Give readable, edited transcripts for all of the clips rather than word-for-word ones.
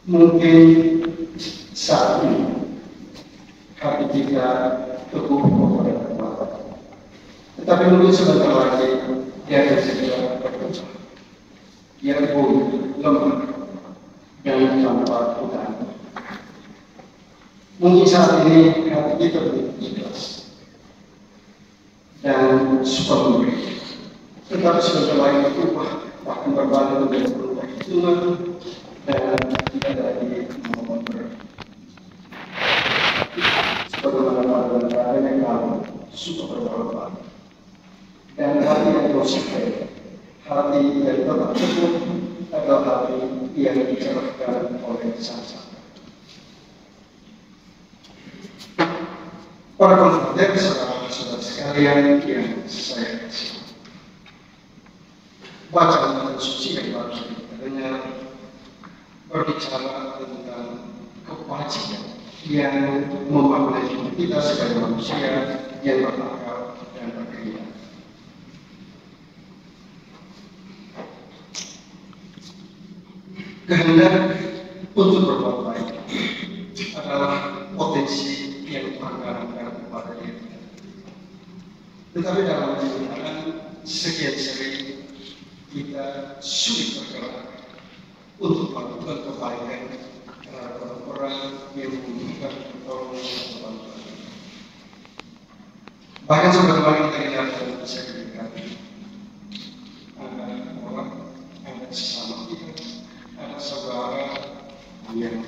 Mungkin saat ini hati kita teguh kepada Tuhan, tetapi mungkin sebentar lagi dia akan segera berpecah. Dia pun lemah dan tanpa Tuhan. Mungkin saat ini hati kita belum ikhlas dan suka memberi, tetapi sebentar lagi berubah, bahkan berbalik menjadi berubah hitungan dan tidak lagi mau memberi. Sebagaimana pada negara yang kamu suka berubah dan hati yang bersuka, hati yang tetap cukup adalah hati yang dicerahkan oleh Sang. Para konfrater, saudara-saudara sekalian yang saya kasih, bacaan suci yang baru kita dengar berbicara tentang kewajiban yang memaknai hidup kita sebagai manusia yang berakal dan berkeinginan. Kehendak untuk berbuat baik adalah potensi yang mengharapkan kepada diri kita. Tetapi dalam kehidupan sekian sering kita sulit bergerak untuk melakukan kebaikan terhadap orang yang membutuhkan pertolongan atau bantuan. Bahkan sebagaimana kita lihat dalam kisah kehidupan, ada orang, ada sesama kita, ada saudara yang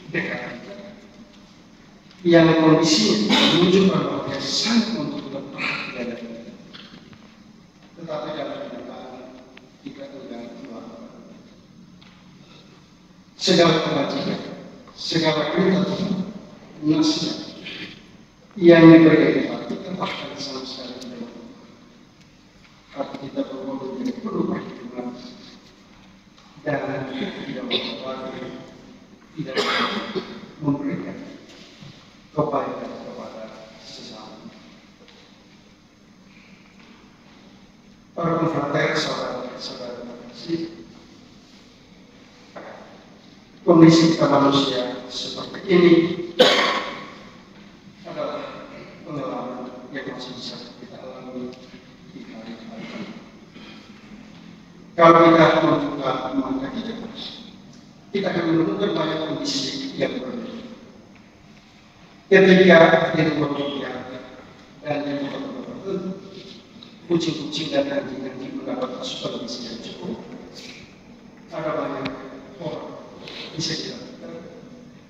dekat, yang kondisinya menunjukkan bahwa dia sangat membutuhkan perhatian dari kita. Tetapi dalam kenyataan kita tidak melakukan segala kebajikan, segala perintah Tuhan, nasihat yang diberikan kepada kita, bahkan sama sekali tidak melakukan. Hati kita berubah menjadi penuh perhitungan dan tidak melakukan, tidak memberikan kebaikan kepada sesama. Para konfrater, saudara-saudara kasih, kondisi kita manusia seperti ini adalah pengalaman yang masih bisa kita alami di hari-hari ini. Kalau kita membuka mata kita akan menemukan banyak kondisi yang berbeda. Ketika di rumah dan di tempat tertentu, kucing-kucing dan anjing-anjing mendapat asupan gizi yang cukup. Ada banyak orang di sekitar kita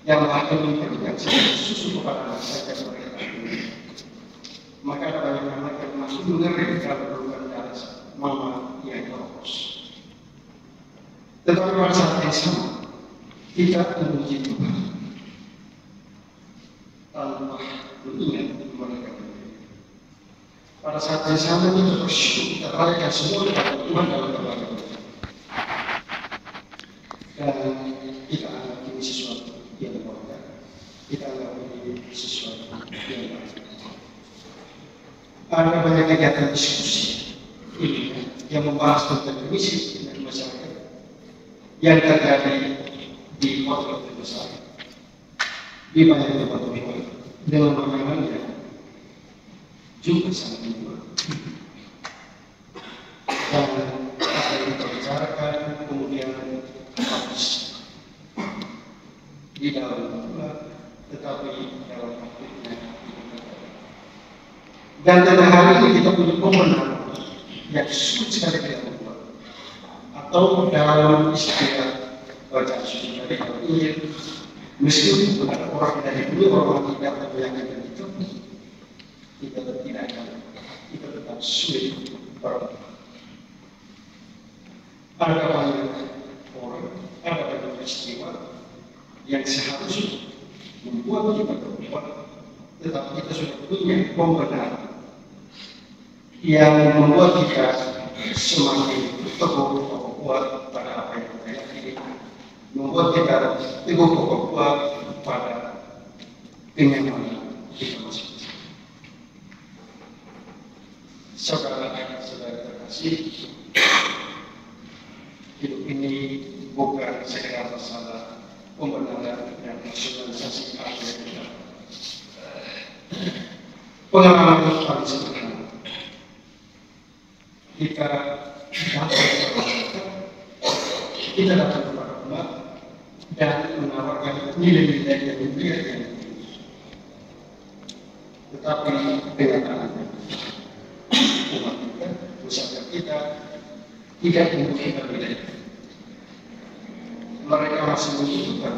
yang bahkan memberikan susu kepada anak saja mereka. Maka ada banyak anak yang masuk mengeri kalau bukan darah mama yang terus. Tetapi pada saat yang sama, kita memuji Tuhan tanpa mengingat mereka. Pada saat yang sama kita bersyukur, kita rayakan semua kepada Tuhan dalam keluarga kita. Dan kita anggap ini sesuatu yang berharga. Kita anggap ini sesuatu yang baik. Ada banyak kegiatan diskusi ini yang membahas tentang misi dan masyarakat yang terjadi di kota besar, di banyak tempat dengan makanan yang juga sangat murah. Dan apa yang kita bicarakan kemudian habis di dalam pula, tetapi dalam praktiknya. Dan pada hari ini kita punya pemenang yang sulit sekali kita membuat. Atau dalam istilah baca suci dari Al-Injil, meskipun ada orang dari dulu orang tidak terbayangkan itu, kita tidak akan, kita tetap sulit berbuat. Ada banyak orang, ada banyak peristiwa yang seharusnya membuat kita berbuat, tetapi kita sudah punya pembenaran yang membuat kita semakin teguh kuat pada apa yang kita yakini, membuat kita teguh kuat pada kenyamanan kita masing-masing. Saudara-saudara terkasih, hidup ini bukan bukan sekedar masalah pembenaran dan nasionalisasi kita. Pengalaman paling sederhana. Kita datang kepada umat dan menawarkan nilai-nilai yang mulia yang tetapi kenyataannya umat kita, masyarakat kita tidak membutuhkan nilai. Mereka masih membutuhkan,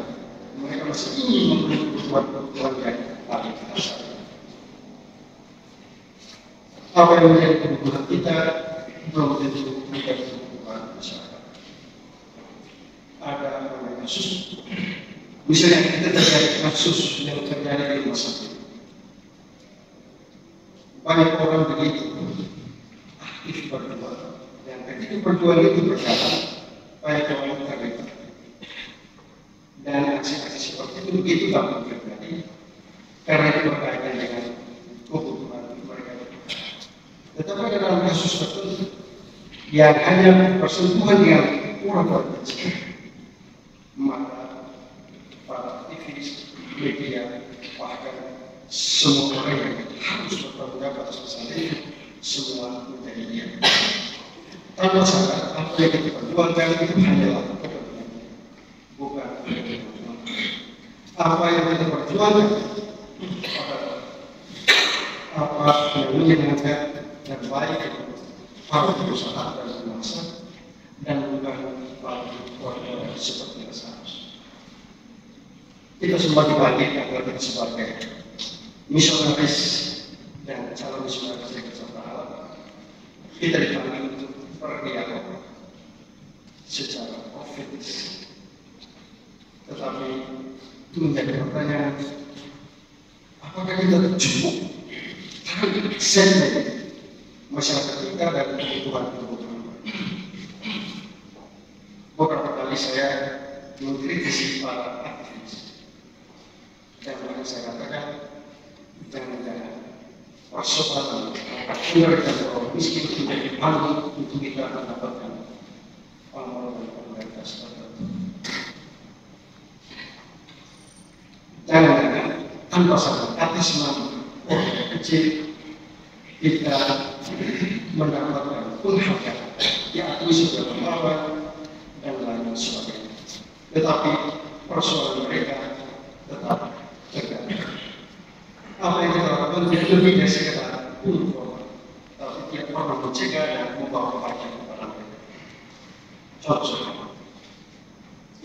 mereka masih ingin memenuhi kebutuhan yang paling dasar. Apa yang menjadi kebutuhan kita belum tentu menjadi kebutuhan masyarakat. Ada kasus, misalnya kita terjadi kasus yang terjadi di rumah sakit. Banyak orang begitu aktif berjuang, dan ketika berjuang itu berjalan, banyak orang terlibat. Dan aksi-aksi seperti itu begitu gampang terjadi, karena itu berkaitan dengan kebutuhan mereka. Tetapi dalam kasus tertentu yang hanya bersentuhan dengan orang kecil, maka para aktivis, media, bahkan semua orang yang harus bertanggung jawab atas masalah ini, semua menjadi diam. Tanpa sadar, apa yang kita perjuangkan itu hanyalah kepentingan, bukan kepentingan. Apa yang kita perjuangkan adalah apa yang menyenangkan dan baik para perusahaan dan bangsa, dan bukan para orang seperti yang seharusnya. Kita semua dibagi agar kita sebagai misionaris dan calon misionaris yang bersama alam. Kita dipanggil untuk berdialog secara ofensif. Tetapi itu menjadi pertanyaan, apakah kita cukup sendiri masyarakat kita dan kebutuhan-kebutuhan? Beberapa kali saya mengkritisi para aktivis, dan saya katakan, jangan-jangan persoalan mereka orang miskin menjadi panggung untuk kita mendapatkan pengalaman pemerintah tertentu. Jangan-jangan tanpa sadar atas nama orang kecil kita mendapatkan penghargaan, diakui sebagai pahlawan dan lain sebagainya. Tetapi persoalan mereka tetap terjadi. Apa yang kita lakukan lebih dari sekedar informal, tapi tidak pernah mencegah dan membawa kebaikan kepada mereka. Contohnya,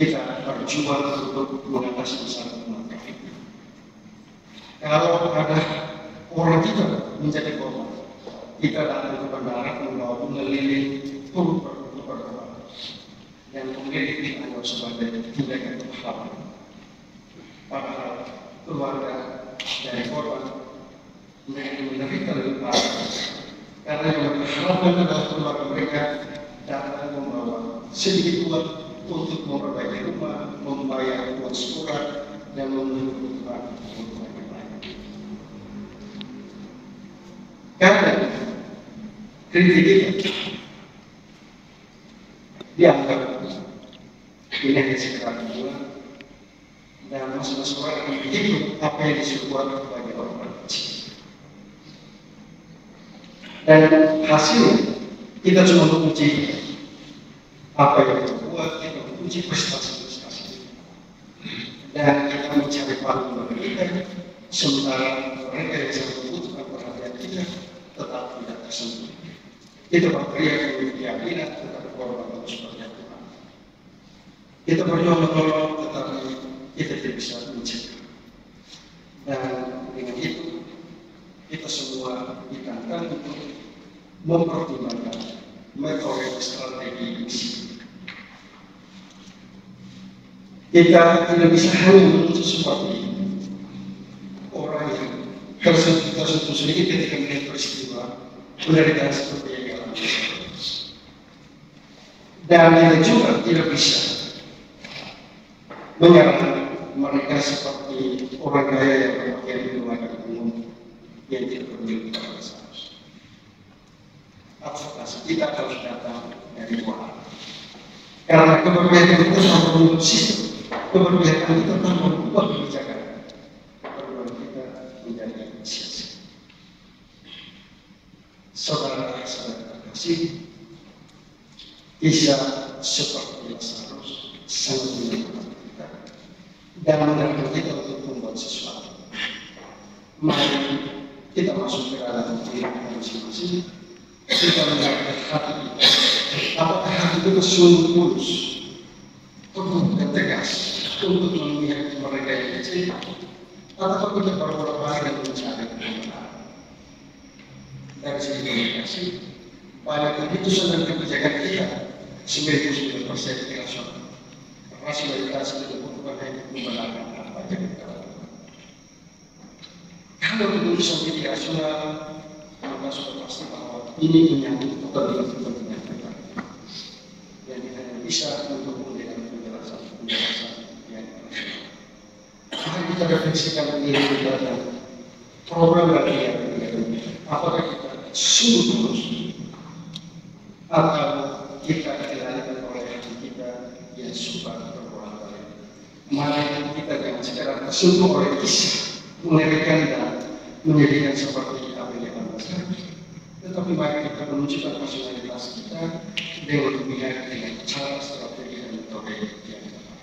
kita berjuang untuk mengatasi masalah umat kafir. Kalau ada orang kita menjadi korban, kita datang ke bandara membawa bunga lilin turut berkorban, dan kemudian dianggap sebagai tindakan pahlawan. Padahal keluarga dari korban mereka menderita lebih parah, karena yang mereka harapkan adalah keluarga mereka datang membawa sedikit uang untuk memperbaiki rumah, membayar uang sekolah, dan memenuhi kebutuhan yang lain. Karena kritik kita dianggap ini hanya sekedar bulan, dan masing-masing orang akan begitu apa yang disebut bagi orang kecil. Dan hasilnya kita cuma menguji apa yang kita buat, kita menguji prestasi-prestasi, dan kita mencari panggung bagi kita, sementara mereka yang sangat membutuhkan perhatian kita tetap tidak tersentuh. Kita berteriak dengan keyakinan tetapi korban terus berjatuhan. Kita berjuang menolong tetapi kita tidak bisa mencegah. Dan dengan itu kita semua ditantang untuk mempertimbangkan metode strategi misi. Kita tidak bisa hanya menuntut seperti orang yang tersentuh sedikit ketika melihat peristiwa penderitaan seperti yang dialami. Dan kita juga tidak bisa menyerang mereka seperti orang kaya yang berpakaian di rumah umum yang tidak peduli kepada seharusnya. Advokasi kita harus datang dari luar. Karena keberpihakan itu sama membentuk sistem, keberpihakan itu akan membuat kebijakan. Perubahan kita menjadi sia-sia. Saudara-saudara terkasih, kisah seperti yang seharusnya sangat menyenangkan kita dan menarikkan kita untuk membuat sesuatu. Mari kita masuk ke dalam diri masing-masing. Kita melihat hati kita. Apakah hati kita sungguh tulus, penuh dan tegas untuk memihak mereka yang kecil, atau kita berbolak-balik dan mencari kebenaran? Dari segi komunikasi, banyak keputusan dan kebijakan kita 99% rasional. Rasionalitas itu bukan hanya membenarkan apa yang kita lakukan. Kalau keputusan tidak rasional, maka sudah pasti bahwa ini menyangkut kepentingan kita yang kita bisa untuk memberikan penjelasan yang rasional. Mari kita refleksikan diri kita dan program latihan kita. Apakah kita sungguh tulus atau kita dikendalikan oleh hati kita yang suka berbolak-balik? Mari kita jangan sekarang tersentuh oleh kisah mengerikan dan menjadikan seperti apa yang kita rasakan. Tetapi mari kita menunjukkan personalitas kita dengan memihak dengan cara, strategi dan metode yang tepat.